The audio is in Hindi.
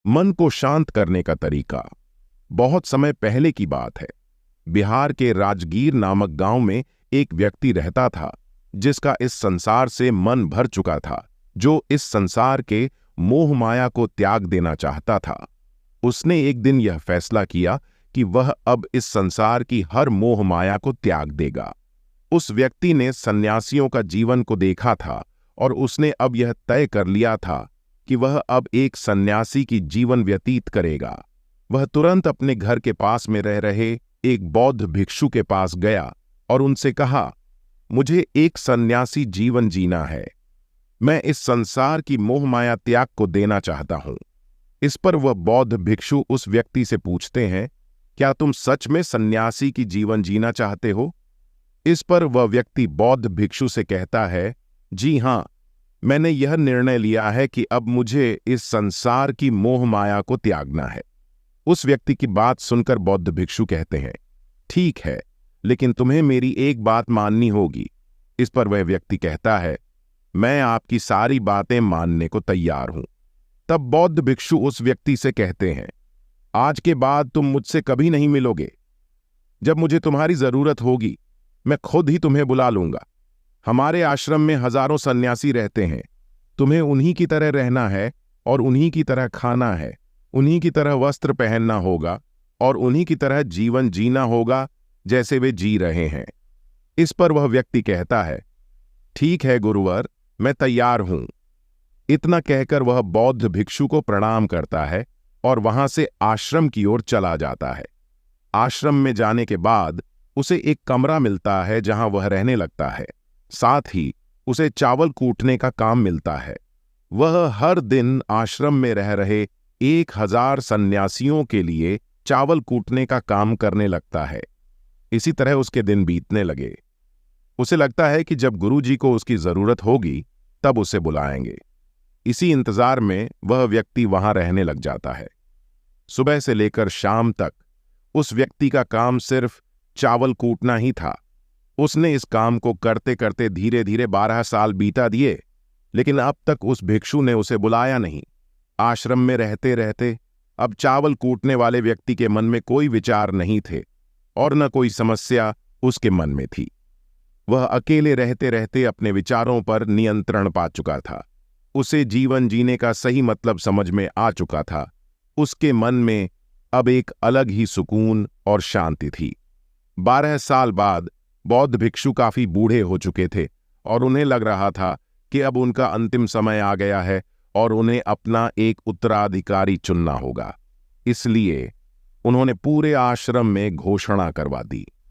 मन को शांत करने का तरीका। बहुत समय पहले की बात है। बिहार के राजगीर नामक गांव में एक व्यक्ति रहता था जिसका इस संसार से मन भर चुका था, जो इस संसार के मोह माया को त्याग देना चाहता था। उसने एक दिन यह फैसला किया कि वह अब इस संसार की हर मोह माया को त्याग देगा। उस व्यक्ति ने सन्यासियों का जीवन को देखा था और उसने अब यह तय कर लिया था कि वह अब एक सन्यासी की जीवन व्यतीत करेगा। वह तुरंत अपने घर के पास में रह रहे एक बौद्ध भिक्षु के पास गया और उनसे कहा, मुझे एक सन्यासी जीवन जीना है। मैं इस संसार की मोह माया त्याग को देना चाहता हूं। इस पर वह बौद्ध भिक्षु उस व्यक्ति से पूछते हैं, क्या तुम सच में सन्यासी की जीवन जीना चाहते हो? इस पर वह व्यक्ति बौद्ध भिक्षु से कहता है, जी हां, मैंने यह निर्णय लिया है कि अब मुझे इस संसार की मोह माया को त्यागना है। उस व्यक्ति की बात सुनकर बौद्ध भिक्षु कहते हैं, ठीक है, लेकिन तुम्हें मेरी एक बात माननी होगी। इस पर वह व्यक्ति कहता है, मैं आपकी सारी बातें मानने को तैयार हूं। तब बौद्ध भिक्षु उस व्यक्ति से कहते हैं, आज के बाद तुम मुझसे कभी नहीं मिलोगे। जब मुझे तुम्हारी जरूरत होगी मैं खुद ही तुम्हें बुला लूंगा। हमारे आश्रम में हजारों सन्यासी रहते हैं। तुम्हें उन्हीं की तरह रहना है और उन्हीं की तरह खाना है, उन्हीं की तरह वस्त्र पहनना होगा और उन्हीं की तरह जीवन जीना होगा जैसे वे जी रहे हैं। इस पर वह व्यक्ति कहता है, ठीक है गुरुवर, मैं तैयार हूं। इतना कहकर वह बौद्ध भिक्षु को प्रणाम करता है और वहां से आश्रम की ओर चला जाता है। आश्रम में जाने के बाद उसे एक कमरा मिलता है जहां वह रहने लगता है। साथ ही उसे चावल कूटने का काम मिलता है। वह हर दिन आश्रम में रह रहे 1000 सन्यासियों के लिए चावल कूटने का काम करने लगता है। इसी तरह उसके दिन बीतने लगे। उसे लगता है कि जब गुरुजी को उसकी जरूरत होगी तब उसे बुलाएंगे। इसी इंतजार में वह व्यक्ति वहां रहने लग जाता है। सुबह से लेकर शाम तक उस व्यक्ति का काम सिर्फ चावल कूटना ही था। उसने इस काम को करते करते धीरे धीरे 12 साल बीता दिए, लेकिन अब तक उस भिक्षु ने उसे बुलाया नहीं। आश्रम में रहते रहते अब चावल कूटने वाले व्यक्ति के मन में कोई विचार नहीं थे और न कोई समस्या उसके मन में थी। वह अकेले रहते रहते अपने विचारों पर नियंत्रण पा चुका था। उसे जीवन जीने का सही मतलब समझ में आ चुका था। उसके मन में अब एक अलग ही सुकून और शांति थी। 12 साल बाद बौद्ध भिक्षु काफी बूढ़े हो चुके थे और उन्हें लग रहा था कि अब उनका अंतिम समय आ गया है और उन्हें अपना एक उत्तराधिकारी चुनना होगा। इसलिए उन्होंने पूरे आश्रम में घोषणा करवा दी,